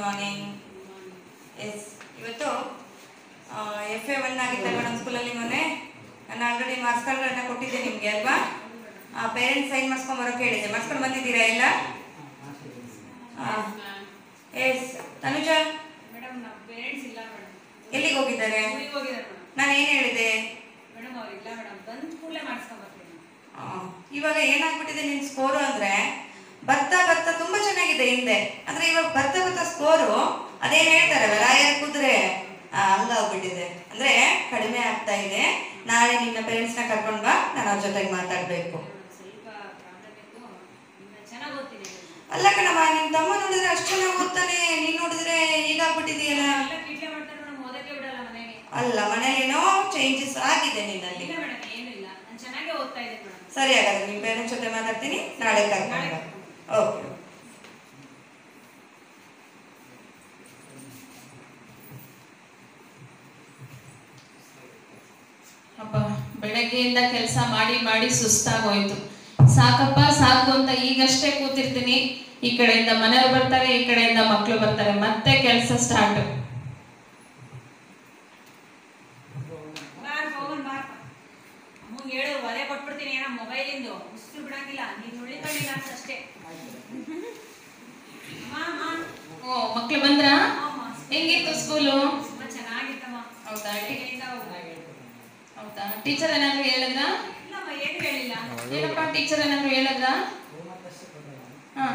Morning. S, ಇವತ್ತು FA1 ಆಗಿತ್ತಲ್ಲ ನಮ್ಮ ಸ್ಕೂಲಲ್ಲಿ ಮೊನ್ನೆ. ನಾನು ಆಲ್ರೆಡಿ ಮಾರ್ಕ್ಸ್ ಕಾರ್ಡ್ಗಳನ್ನ ಕೊಟ್ಟಿದ್ದೆ ನಿಮಗೆ ಅಲ್ವಾ? ಪೇರೆಂಟ್ಸ್ ಸೈನ್ ಮಾಡಿಸ್ಕೊಂಡು ಬರೋಕೆ ಹೇಳಿದ್ದೆ. ಮಾಡಿಸ್ಕೊಂಡು ಬಂದಿದ್ದೀರಾ ಎಲ್ಲ? ಎಸ್. ತನುಜಾ ಮೇಡಮ್, ನಮ್ಮ ಪೇರೆಂಟ್ಸ್ ಇಲ್ಲ ಮೇಡಮ್. ಎಲ್ಲಿಗೆ ಹೋಗಿದ್ದಾರೆ? ಊರಿಗೆ ಹೋಗಿದ್ದಾರೆ ಮೇಡಮ್. ನಾನು ಏನು ಹೇಳಿದೆ ಮೇಡಮ್? ಅವ್ರಿಲ್ಲ ಮೇಡಮ್, ಬಂದು ಕೂಡಲೇ ಮಾಡಿಸ್ಕೊಂಡು ಬರ್ತೀನಿ. ಇವಾಗ ಏನಾಗ್ಬಿಟ್ಟಿದೆ ನಿನ್ನ ಸ್ಕೋರು ಅಂದರೆ, ಬರ್ತಾ ಬರ್ತಾ ತುಂಬ ಚೆನ್ನಾಗಿದೆ ಹಿಂದೆ, ಆದರೆ ಇವಾಗ ಬರ್ತಾ ಬರ್ತಾ ಸ್ಕೋರು ಅದೇನು ಹೇಳ್ತಾರಲ್ಲ, ರಾಯರ ಕುದುರೆ ಹಂಗಾಗ್ಬಿಟ್ಟಿದೆ. ಅಂದರೆ ಕಡಿಮೆ ಆಗ್ತಾ ಇದೆ. ನಾಳೆ ನಿನ್ನ ಪೇರೆಂಟ್ಸ್ನ ಕರ್ಕೊಂಡು ಬಾ, ನಾನು ಅವ್ರ ಜೊತೆಗೆ ಮಾತಾಡಬೇಕು. ಸ್ವಲ್ಪ ಪ್ರಾಬ್ಲಮ್ ಇತ್ತು, ಇನ್ನು ಚೆನ್ನಾಗಿ ಓದ್ತೀನಿ. ಅಲ್ಲ ಕಣಮ್ಮ, ನಿನ್ನ ತಮ್ಮ ನೋಡಿದ್ರೆ ಅಷ್ಟು ಚೆನ್ನಾಗಿ ಓದ್ತಾನೆ, ನೀನು ನೋಡಿದ್ರೆ ಹೀಗಾಗ್ಬಿಟ್ಟಿದೆಯಲ್ಲ. ಎಲ್ಲ ಕಿಟ್ಲೆ ಮಾಡ್ತಾರೆ ಮೇಡಮ್, ಓದಕ್ಕೆ ಬಿಡಲ್ಲ ಮನೆಗೆ. ಅಲ್ಲ, ಮನೇಲೇನೋ ಚೇಂಜಸ್ ಆಗಿದೆ ನಿನ್ನಲ್ಲಿ. ಇಲ್ಲ ಮೇಡಮ್, ಏನಿಲ್ಲ, ನಾನು ಚೆನ್ನಾಗೇ ಓದ್ತಾ ಇದ್ದೀನಿ ಮೇಡಮ್. ಸರಿ, ಹಾಗಾದ್ರೆ ನಿಮ್ಮ ಪೇರೆಂಟ್ಸ್ ಜೊತೆ ಮಾತಾಡ್ತೀನಿ, ನಾಳೆ ಕರ್ಕೊಂಡು ಬಾ. ಓಕೆ. ಅಪ್ಪ, ಬೆಳಗ್ಗೆಯಿಂದ ಕೆಲಸ ಮಾಡಿ ಮಾಡಿ ಸುಸ್ತಾಗೋಯ್ತು. ಸಾಕಪ್ಪ ಸಾಕು ಅಂತ ಈಗಷ್ಟೇ ಕೂತಿರ್ತೀನಿ. ಈ ಕಡೆಯಿಂದ ಮನೆಯವ್ರು ಬರ್ತಾರೆ, ಈ ಕಡೆಯಿಂದ ಮಕ್ಕಳು ಬರ್ತಾರೆ, ಮತ್ತೆ ಕೆಲಸ ಸ್ಟಾರ್ಟ್. ಅಮ್ಮಗೆ ಹೇಳು, ಒಲೆ ಕೊಟ್ಬಿಡ್ತೀನಿ. ಏನೋ ಮೊಬೈಲಿಂದು ಉಸಿರು ಬಿಡಂಗಿಲ್ಲ, ನೀನು ಉಳಿಕೊಂಡಿಲ್ಲ ಅಷ್ಟೇ. ಓ, ಮಕ್ಳು ಬಂದ್ರ? ಹೆಂಗಿತ್ತು ಸ್ಕೂಲು? ತುಂಬಾ ಚೆನ್ನಾಗಿತ್ತಮ್ಮ. ಹೌದಾ? ಹೌದಾ? ಟೀಚರ್ ಏನಾದ್ರು ಹೇಳಿದ್ರ? ಇಲ್ಲಮ್ಮ, ಏನು ಹೇಳಿಲ್ಲ. ಏನಪ್ಪ ಟೀಚರ್ ಏನಾದ್ರು ಹೇಳಿದ್ರ? ಹಾ,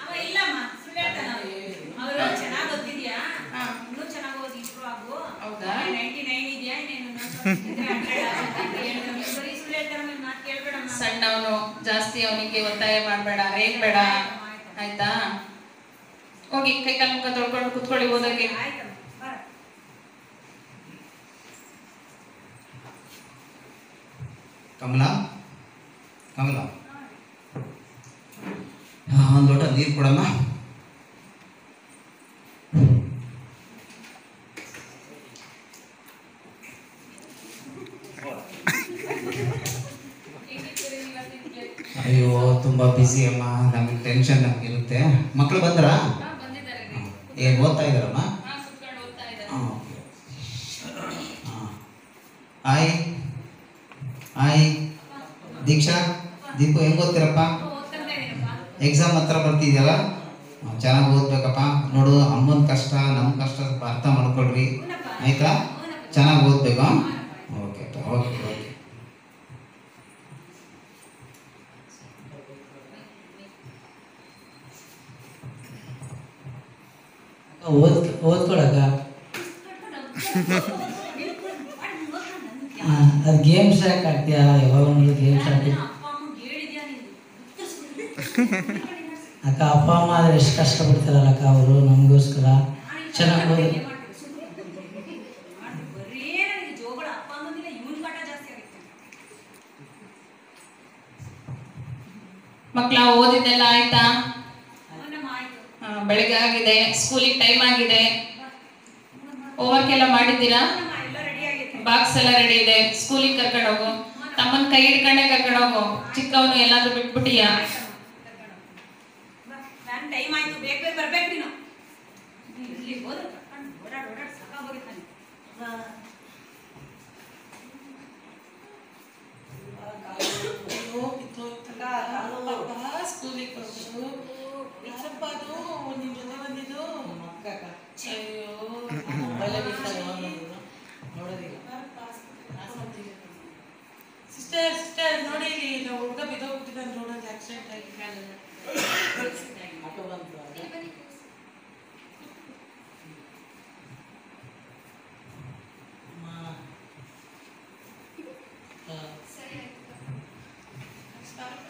ಅವ ಇಲ್ಲಮ್ಮ, ಸುಳ್ಳು ಹೇಳ್ತಾನ. ಅವರು ಚೆನ್ನಾಗಿ ಓದಿದ್ಯಾ, ಇನ್ನೂ ಚೆನ್ನಾಗಿ ಓದಿ ಇಂಪ್ರೂವ್ ಆಗು. ಹೌದಾ? 99 ಇದೆಯಾ, ನೀನು ಬರೀ ಸುಳ್ಳು ಹೇಳ್ತಾರ, ಮಾತು ಕೇಳ್ಬೇಡಮ್ಮ. ಸಣ್ಣವನು, ಜಾಸ್ತಿ ಅವನಿಗೆ ಒತ್ತಾಯ ಮಾಡ್ಬೇಡ, ರೇಗ್ ಬೇಡ, ಆಯ್ತಾ? ಹೋಗಿ ಕೈ ಕಾಲು ಮುಖ ತೊಳ್ಕೊಂಡು ಕುತ್ಕೊಳ್ಳಿ ಓದಕ್ಕೆ. ಆಯ್ತಮ್ಮ, ಬರ. ಕಮಲಾ, ಕಮಲಾ, ಒಂದು ಲೋಟ ನೀರು ಕೊಡಮ್ಮ. ಅಯ್ಯೋ, ತುಂಬಾ ಬಿಸಿ ಅಮ್ಮ, ನಮಗೆ ಟೆನ್ಷನ್ ನಮಗಿರುತ್ತೆ. ಮಕ್ಕಳು ಬಂದ್ರ? ಏನು ಓದ್ತಾ ಇದ್ದಾರಮ್ಮ? ಆಯ್ ಆಯ್ ದೀಕ್ಷಾ, ದೀಪು, ಹೆಂಗ್ ಓದ್ತೀರಪ್ಪ? ಎಕ್ಸಾಮ್ ಹತ್ರ ಬರ್ತಿದ್ಯಲ್ಲ, ಚೆನ್ನಾಗಿ ಓದ್ಬೇಕಪ್ಪ. ನೋಡು, ಅಮ್ಮನ ಕಷ್ಟ ನಮ್ಮ ಕಷ್ಟ ಅರ್ಥ ಮಾಡ್ಕೊಳ್ರಿ, ಆಯ್ತಾ? ಚೆನ್ನಾಗಿ ಓದ್ಬೇಕು. Okay okay okay. ಓದ್ಕೊಳಕ ಅದು ಗೇಮ್ಸ್ ಯಾಕೆ ಆಡ್ತೀಯಾ? ಯಾವಾಗ ಗೇಮ್ಸ್ ಆಡ್ತೀಯ ಅಕ್ಕ? ಅಪ್ಪ ಅಮ್ಮ ಆದ್ರೆ ಎಷ್ಟು ಕಷ್ಟಪಡ್ತಾರಲ್ಲ ಅಕ್ಕ, ಅವರು ನಮಗೋಸ್ಕರ ಚೆನ್ನಾಗಿ ಓದಿ. ಮಕ್ಕಳ ಓದಿದ್ದೆಲ್ಲ ಆಯ್ತಾ? ಬೆಳಿಗ್ಗೆ ಆಗಿದೆ, ಸ್ಕೂಲಿಗೆ ಟೈಮ್ ಆಗಿದೆ. ಹೋಮ್ವರ್ಕ್ ಎಲ್ಲ ಮಾಡಿದ್ದೀರಾ? ಬಾಕ್ಸ್ ಎಲ್ಲ ರೆಡಿ ಇದೆ. ಸ್ಕೂಲಿಗೆ ಕರ್ಕೊಂಡು ಹೋಗು. ತಮ್ಮನ ಕೈ ಹಿಡ್ಕೊಂಡೆ ಕರ್ಕೊಂಡು ಹೋಗು. ಚಿಕ್ಕವನು ಎಲ್ಲಾದ್ರೂ ಬಿಟ್ಬಿಟ್ಟಿಯಾ? ಟೈಮ್ ಆಯ್ತು, ಬೇಗ ಬೇಗ ಬರ್ಬೇಕು ನೀನು. ಇಲ್ಲಿ ಹೋದ್ರೆ ಓಡಾಡ್ ಸಾಕಾಗೋಗಿತ್ತಾನೆ. ಸ್ಕೂಲಿಗೆ ಬರ್ಬೋದು. ಯಾರಪ್ಪ ಅದು ನಿನ್ ಜೊತೆ ಬಂದಿದ್ದು? ಅಯ್ಯೋ, ಸಿಸ್ಟರ್ ಸಿಸ್ಟರ್ ನೋಡಿ, ಇಲ್ಲಿ ಹುಡುಗ ಬಿದ್ದೋಗ್ಬಿಟ್ಟಿದ್ದಾನೆ ರೋಡಲ್ಲಿ, ಆಕ್ಸಿಡೆಂಟ್ ಆಗಿ ಕಾಲಲ್ಲಿ.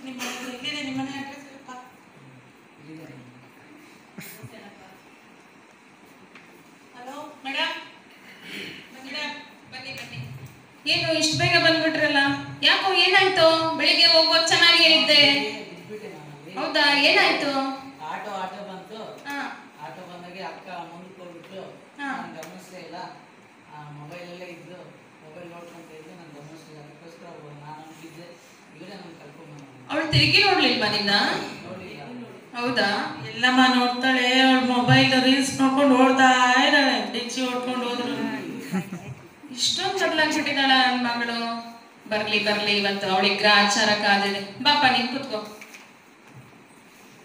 ನಿಮ್ಮ ಎಲ್ಲಿದೆ ನಿಮ್ಮನೆ ಅಡ್ರೆಸ್? ಹಲೋ ಮೇಡಮ್, ಮೇಡಮ್ ಬನ್ನಿ ಬನ್ನಿ. ಏನು ಇಷ್ಟು ಬೇಗ ಬಂದ್ಬಿಟ್ರಲ್ಲ? ಯಾಕೋ, ಏನಾಯ್ತು? ಬೆಳಿಗ್ಗೆ ಹೋಗೋದು ಚೆನ್ನಾಗಿ ಹೇಳಿದ್ದೆ. ಹೌದಾ, ಏನಾಯ್ತು? ಆಟೋ ಬಂತು. ಆಟೋ ಬಂದಾಗೆ ಅಕ್ಕ ಮುಂದಕ್ಕೆ ಹೋಗ್ಬಿಟ್ಟು ನಾನು ಗಮನಿಸಲೇ ಇಲ್ಲ. ಮೊಬೈಲಲ್ಲೇ ಇದ್ದು ಮೊಬೈಲ್ ನೋಡ್ಕೊಂತ ಇದ್ದು ನಾನು ಗಮನಿಸಲಿಲ್ಲ. ಅದಕ್ಕೋಸ್ಕರ ನಾನು ಬಿದ್ದೆ. ಇವರೇ ನಾನು ಕರ್ಕೊಂಡು ಅವಳು ತಿರುಗಿ ನೋಡ್ಲಿಲ್ವಾ ನಿನ್ನ? ನೋಡಲಿಲ್ಲ. ಹೌದಾ? ಎಲ್ಲಮ್ಮ ನೋಡ್ತಾಳೆ, ಅವಳ ಮೊಬೈಲ್ ರೀಲ್ಸ್ ನೋಡ್ಕೊಂಡು ಓಡ್ತಾ ಇದ್ದಾಳೆ, ಡಿಚ್ಚಿ ಓಡ್ಕೊಂಡು ಹೋದ್ರು. ಇಷ್ಟೊಂದು ಬದಲಾಗ್ಬಿಟ್ಟಿದ್ದಾಳ ನನ್ನ ಮಗಳು. ಬರ್ಲಿ ಬರ್ಲಿ, ಇವತ್ತು ಅವಳಿಗೆ ಗ್ರಾಚಾರ ಕಾದಿದೆ. ಬಾಪ ನೀನ್ ಕೂತ್ಕೋ.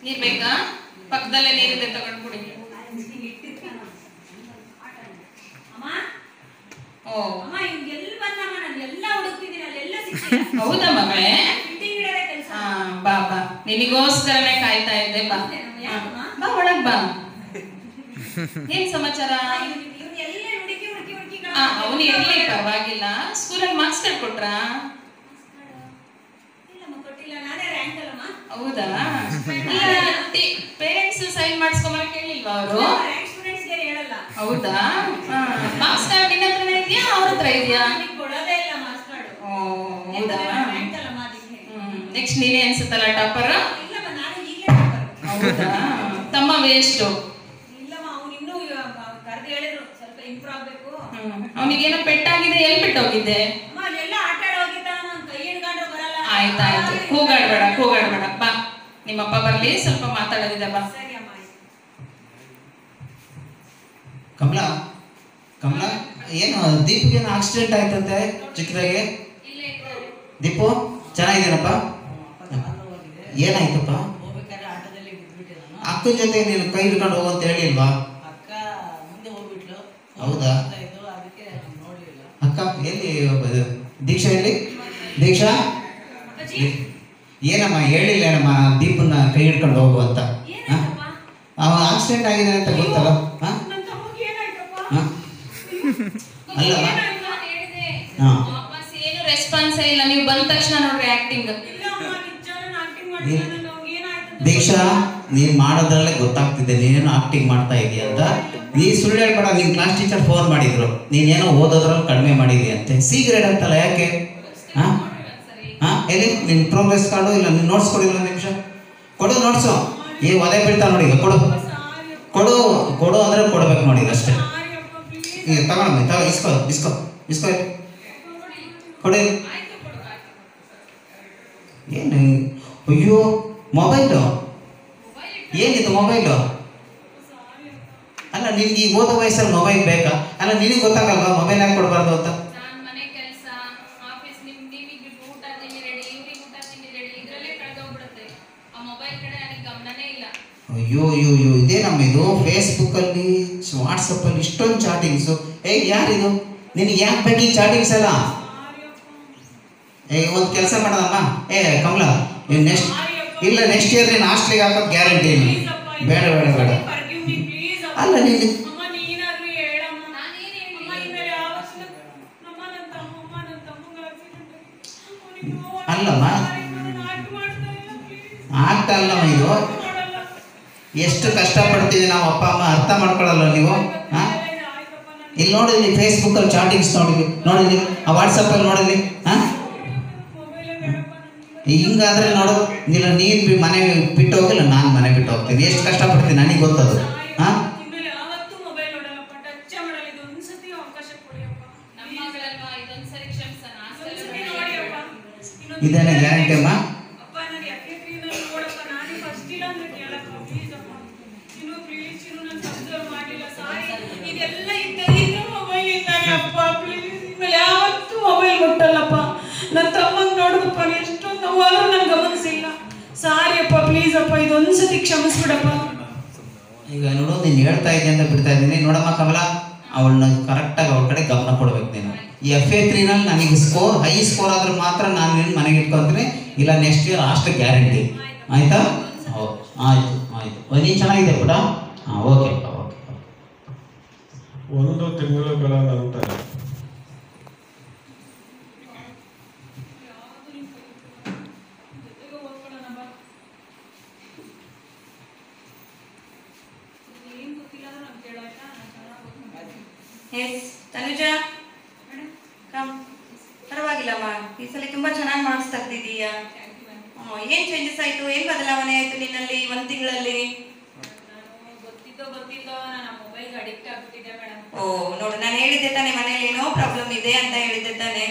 ನೀರ್ ಬೇಕಾ? ಪಕ್ಕದಲ್ಲೇ ನೀರಿದೆ, ತಗೊಂಡು ಕುಡಿ. ಅಮ್ಮ ಓ ಅಮ್ಮ ಇವ್ನು ಎಲ್ಲಿ ಬಂದಮ್ಮ? ನಾನು ಎಲ್ಲ ಹುಡುಕ್ತಿದ್ದೀನಿ, ಅಲ್ಲೆಲ್ಲ ಸಿಕ್ಕಿಲ್ಲ. ಹೌದಾ ಮಗಳೇ? ಫಿಟ್ಟಿಂಗ್ ಇಡೋದೇ ಕೆಲಸ. ಬಾ ಬಾ, ನಿನಗೋಸ್ಕರನೇ ಕಾಯ್ತಾ ಇದ್ದೆ. ಬಾ ಬಾ, ಒಳಗ್ ಬಾ. ಏನ್ ಸಮಾಚಾರ? ಇವ್ನು ಎಲ್ಲ ಹುಡುಕಿ ಹುಡುಕಿ ಹುಡುಕಿ ಅವನು ಇರ್ಲಿ, ಪರವಾಗಿಲ್ಲ. ಸ್ಕೂಲಲ್ಲಿ ಮಾರ್ಕ್ಸ್ ಕಾರ್ಡ್ ಕೊಟ್ರಾ? ಇಲ್ಲಮ್ಮ, ಕೊಟ್ಟಿಲ್ಲ. ನಾನೇ ರ್ಯಾಂಕ್ ಅಲ್ಲಮ್ಮ. ಹೌದಾ? ಪೇರೆಂಟ್ಸ್ ಸೈನ್ ಮಾಡಿಸ್ಕೊಂಬರಕ್ ಹೇಳಿಲ್ವಾ ಅವರು? ರ್ಯಾಂಕ್ ಸ್ಟೂಡೆಂಟ್ಸ್ಗೆ ಹೇಳಲ್ಲ. ಹೌದಾ? ಮಾರ್ಕ್ಸ್ ಕಾರ್ಡ್ ನಿನ್ನ ಹತ್ರನೇ ಇದೆಯಾ, ಅವ್ರ ಹತ್ರ ಇದೆಯಾ? ನನಗೆ ಕೊಡೋದೇ ಇಲ್ಲ ಮಾರ್ಕ್ಸ್ ಕಾರ್ಡ್. ಓ ಹೌದಾ? ರ್ಯಾಂಕ್ ಅಲ್ಲಮ್ಮ ಅದಕ್ಕೆ. ನೆಕ್ಸ್ಟ್ ನೀನೇ ಅನ್ಸುತ್ತಲ್ಲ ಟಾಪರ್? ಇಲ್ಲಮ್ಮ, ನಾನು ಈಗಲೇ ಟಾಪರ್. ಹೌದಾ? ತಮ್ಮ ವೇಸ್ಟು. ಇಲ್ಲಮ್ಮ, ಅವ್ನು ಇನ್ನೂ ಕರೆದು ಹೇಳಿದ್ರು ಸ್ವಲ್ಪ ಇಂಪ್ರೂವ್ ಆಗ್ಬೇಕು. ಅವನಿಗೇನೋ ಪೆಟ್ಟಾಗಿದೆ, ಎಲ್ಲಿ ಬಿಟ್ಟೋಗಿದ್ದೆ? ಅಮ್ಮ ಅಲ್ಲೆಲ್ಲ ಆಟ ಆಡೋಗಿದ್ದ, ನನ್ನ ಕೈ ಹಿಡ್ಕೊಂಡ್ರೆ ಬರಲ್ಲ. ಆಯ್ತಾಯ್ತು, ಕೂಗಾಡ್ಬೇಡ. ಬಾ, ನಿಮ್ಮಪ್ಪ ಬರ್ಲಿ, ಸ್ವಲ್ಪ ಮಾತಾಡೋದಿದೆ. ಬಾ. ಸರಿ ಅಮ್ಮ, ಆಯ್ತು. ಕಮಲಾ ಏನು ದೀಪಿಗೇನು ಆಕ್ಸಿಡೆಂಟ್ ಆಯ್ತಂತೆ ಚಿಕ್ಕದಾಗೆ? ದೀಪು ಚೆನ್ನಾಗಿದ್ದೀನಪ್ಪ? ಏನಾಯ್ತಪ್ಪ? ಹೋಗ್ಬೇಕಾದ್ರೆ ಆಟೋದಲ್ಲಿ ಬಿಟ್ಬಿಟ್ಟೆ ನಾನು. ಅಕ್ಕನ ಜೊತೆ ನೀನು ಕೈ ಹಿಡ್ಕೊಂಡು ಹೋಗು ಅಂತ ಹೇಳಿಲ್ವಾ? ಅಕ್ಕ ಮುಂದೆ ಹೋಗ್ಬಿಟ್ಲು. ಹೌದಾ? ಅದಕ್ಕೆ ನೋಡ್ಲಿಲ್ಲ. ಅಕ್ಕ ಎಲ್ಲಿ ದೀಕ್ಷಾ ಎಲ್ಲಿ? ದೀಕ್ಷಾ ಅಜ್ಜಿ, ಏನಮ್ಮ ಹೇಳಿಲ್ಲ ನಮ್ಮ ದೀಪನ್ನ ಕೈ ಹಿಡ್ಕೊಂಡು ಹೋಗು ಅಂತ? ಏನಾಯ್ತಪ್ಪ? ಅವ ಆಕ್ಸಿಡೆಂಟ್ ಆಗಿದೆ ಅಂತ ಗೊತ್ತಲ್ಲ? ಹಾ ನನ್ನ ತಮ್ಮಗೆ ಏನಾಯ್ತಪ್ಪ? ಹಾ ಅಲ್ಲವ? ಹಾ ವಾಪಸ್ ಏನು ರೆಸ್ಪಾನ್ಸೇ ಇಲ್ಲ. ನೀವು ಬಂದ ತಕ್ಷಣ ನೋಡ್ರಿ ಆಕ್ಟಿಂಗ್. ಇಲ್ಲ ಅಮ್ಮ, ನಿಜಾನ ನಾನು ಆಕ್ಟಿಂಗ್ ಮಾಡಿಲ್ಲ. ನನಗೆ ಏನಾಯ್ತು? ದೀಕ್ಷಾ, ನೀನ್ ಮಾಡೋದ್ರಲ್ಲೇ ಗೊತ್ತಾಗ್ತಿದೆ ನೀನೇನೋ ಆಕ್ಟಿಂಗ್ ಮಾಡ್ತಾ ಇದೀಯ ಅಂತ. ನೀ ಸುಳ್ಳು ಹೇಳ್ಬೇಡ. ನಿನ್ ಕ್ಲಾಸ್ ಟೀಚರ್ ಫೋನ್ ಮಾಡಿದ್ರು, ನೀನೇನೋ ಓದೋದ್ರಲ್ಲಿ ಕಡಿಮೆ ಮಾಡಿದಿ ಅಂತೆ. ಸಿ ಗ್ರೇಡ್ ಅಂತಲ್ಲ, ಯಾಕೆ? ಹಾ ಎಲ್ಲಿ ನಿನ್ ಪ್ರೋಗ್ರೆಸ್ ಕಾರ್ಡು ಇಲ್ಲ, ನಿನ್ ನೋಟ್ಸ್ ಕೊಡಿಲ್ಲ. ಒಂದು ನಿಮಿಷ ಕೊಡು ನೋಟ್ಸು. ಈ ಒದೆ ಬೀಳ್ತಾ ನೋಡಿ, ಈಗ ಕೊಡು ಕೊಡು ಕೊಡು ಅಂದ್ರೆ ಕೊಡ್ಬೇಕು ನೋಡಿ, ಅಷ್ಟೇ. ಈಗ ತಗೊಂಡು ಇಸ್ಕೋ ಕೊಡಿ. ಏನು? ಅಯ್ಯೋ, ಮೊಬೈಲು ಏನಿದು? ಮೊಬೈಲು ಅಲ್ಲ, ನಿನ್ಗೆ ಈ ಓದೋ ವಯಸ್ಸಲ್ಲಿ ಮೊಬೈಲ್ ಬೇಕಾ? ಅಲ್ಲ, ನಿನಗೆ ಗೊತ್ತಾಗಲ್ವಾ ಮೊಬೈಲ್ ಯಾಕೆ ಕೊಡಬಾರ್ದು ಅಂತ? ನಾನು ಮನೆ ಕೆಲಸ, ಆಫೀಸ್, ನಿಮಗೆ ಊಟ ತಿಂಡಿ ರೆಡಿ, ಇವ್ರಿಗೆ ಊಟ ತಿಂಡಿ ರೆಡಿ, ಇದರಲ್ಲೇ ಕಳೆದೋಗ್ಬಿಡುತ್ತೆ. ಆ ಮೊಬೈಲ್ ಕಡೆ ನನಗೆ ಗಮನನೇ ಇಲ್ಲ. ಅಯ್ಯೋ, ಇದೇನಮ್ಮ ಇದು? ಫೇಸ್ಬುಕ್ಕಲ್ಲಿ, ವಾಟ್ಸಪ್ಪಲ್ಲಿ ಇಷ್ಟೊಂದು ಚಾಟಿಂಗ್ಸು. ಯಾರಿದು? ನಿನಗೆ ಯಾಕೆ ಬೇಕು ಈ ಚಾಟಿಂಗ್ಸ್ ಎಲ್ಲ? ಒಂದು ಕೆಲಸ ಮಾಡೋದಮ್ಮ. ಕಮಲಾ, ನೆಕ್ಸ್ಟ್ ನೆಕ್ಸ್ಟ್ ಇಯರ್ ನೀನು ಹಾಸ್ಟ್ಲಿಗೆ ಹಾಕೋದು ಗ್ಯಾರಂಟಿ ಇಲ್ಲ. ಬೇಡ. ಅಲ್ಲ, ನೀನು ಅಲ್ಲಮ್ಮ, ಆಗ್ತಾ ಅಲ್ಲಮ್ಮ ಇದು. ಎಷ್ಟು ಕಷ್ಟಪಡ್ತೀವಿ ನಾವು, ಅಪ್ಪ ಅಮ್ಮ ಅರ್ಥ ಮಾಡ್ಕೊಳ್ಳಲ್ಲ ನೀವು? ಹಾಂ, ಇಲ್ಲಿ ನೋಡಿದ್ವಿ ಫೇಸ್ಬುಕ್ಕಲ್ಲಿ ಚಾಟಿಂಗ್ಸ್ ನೋಡಿದ್ವಿ, ಆ ವಾಟ್ಸಪ್ಪಲ್ಲಿ ನೋಡಿದ್ವಿ. ಹಾಂ, ಹಿಂಗಾದ್ರೆ ನೋಡು, ನೀನು ಮನೆ ಬಿಟ್ಟು ಹೋಗಿಲ್ಲ, ನಾನು ಮನೆ ಬಿಟ್ಟು ಹೋಗ್ತೀನಿ. ಎಷ್ಟು ಕಷ್ಟಪಡ್ತೀನಿ ನನಗೆ ಗೊತ್ತದು. ಹಾಂ, ಇದೇನೇ ಗ್ಯಾರಂಟಿ ಅಮ್ಮ? ಮೊಬೈಲ್ ಕೊಟ್ಟಲ್ಲಪ್ಪ. ನನ್ನ ತಮ್ಮಂಗೆ ನೋಡಿದಪ್ಪ, ಎಷ್ಟೊಂದು ನೋವಾದ್ರೂ ನಾನು ಗಮನಿಸಿಲ್ಲ. ಸಾರಿ ಅಪ್ಪ, ಪ್ಲೀಸ್ ಅಪ್ಪ, ಇದೊಂದ್ಸತಿ ಕ್ಷಮಿಸ್ಬಿಡಪ್ಪ. ಈಗ ನೋಡು, ನೀನು ಹೇಳ್ತಾ ಇದ್ದೆ ಅಂತ ಬಿಡ್ತಾ ಇದ್ದೀನಿ. ನೋಡಮ್ಮ ಕಮಲಾ, ಅವಳನ್ನ ಕರೆಕ್ಟಾಗಿ ಅವ್ರ ಕಡೆ ಗಮನ ಕೊಡ್ಬೇಕು ನೀನು. ಈ FA3ನಲ್ಲಿ ನನಗೆ ಹೈ ಸ್ಕೋರ್ ಆದ್ರೆ ಮಾತ್ರ ನಾನು ನಿನ್ನ ಮನೆಗೆ ಇಟ್ಕೊತೀನಿ, ಇಲ್ಲ ನೆಕ್ಸ್ಟ್ ಇಯರ್ ಅಷ್ಟು ಗ್ಯಾರಂಟಿ. ಆಯಿತಾ? ಆಯಿತು. ನೀನು ಚೆನ್ನಾಗಿದೆ ಪುಟ? ಹಾಂ, ಓಕೆ. ಒಂದು ತಿಂಗಳುಗಳ ನಂತರ ತನುಜಾ, ಪರವಾಗಿಲ್ಲಮ್ಮ, ಈ ಸಲ ತುಂಬಾ ಚೆನ್ನಾಗಿ ಮಾರ್ಕ್ಸ್ ತೆಗ್ದಿದೀಯಾ. ಏನ್ ಚೇಂಜಸ್ ಆಯ್ತು? ಏನ್ ಬದಲಾವಣೆ ಆಯ್ತು ನಿನ್ನಲ್ಲಿ ಒಂದು ತಿಂಗಳಲ್ಲಿ? ಗೊತ್ತಿದ್ದೋ ನಾನು ಮೊಬೈಲ್ ಅಡಿಕ್ಟ್ ಆಗ್ಬಿಟ್ಟಿದ್ದೆ ಮೇಡಮ್. ನೋಡು, ನಾನು ಹೇಳಿದ್ದೆ ತಾನೆ ಮನೇಲಿ ಏನೋ ಪ್ರಾಬ್ಲಮ್ ಇದೆ ಅಂತ ಹೇಳಿದ್ದೆ ತಾನೆ.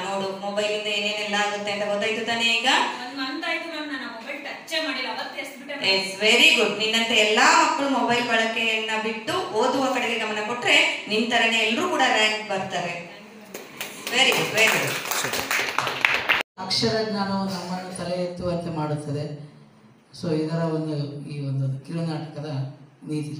ನೋಡು, ಮೊಬೈಲ್ ಇಂದ ಏನೇನೆಲ್ಲ ಆಗುತ್ತೆ ಅಂತ ಗೊತ್ತಾಯ್ತು ತಾನೆ ಈಗ. ಒಂದ್ ಮಂತ್ ಆಯ್ತು ಮ್ಯಾಮ್, ನಾನು ಮೊಬೈಲ್ ಟಚ್ ಮಾಡಿಲ್ಲ. ಅವತ್ತೇ ಎಸ್ಬಿಟ್ಟೆ. It's very good. ನಿನ್ನಂತ ಎಲ್ಲಾ ಮಕ್ಕಳು ಮೊಬೈಲ್ ಬಳಕೆಯನ್ನ ಬಿಟ್ಟು ಓದುವ ಕಡೆಗೆ ಗಮನ ಕೊಟ್ರೆ ನಿನ್ ತರನೇ ಎಲ್ಲರೂ ಕೂಡ ರ್ಯಾಂಕ್ ಬರ್ತಾರೆ. Very good, very good. ಅಕ್ಷರ ಜ್ಞಾನವು ನಮ್ಮನ್ನು ತಲೆ ಎತ್ತುವಂತೆ ಮಾಡುತ್ತದೆ. ಸೊ ಇದರ ಈ ಒಂದು ಕಿರುನಾಟಕದ ನೀತಿ.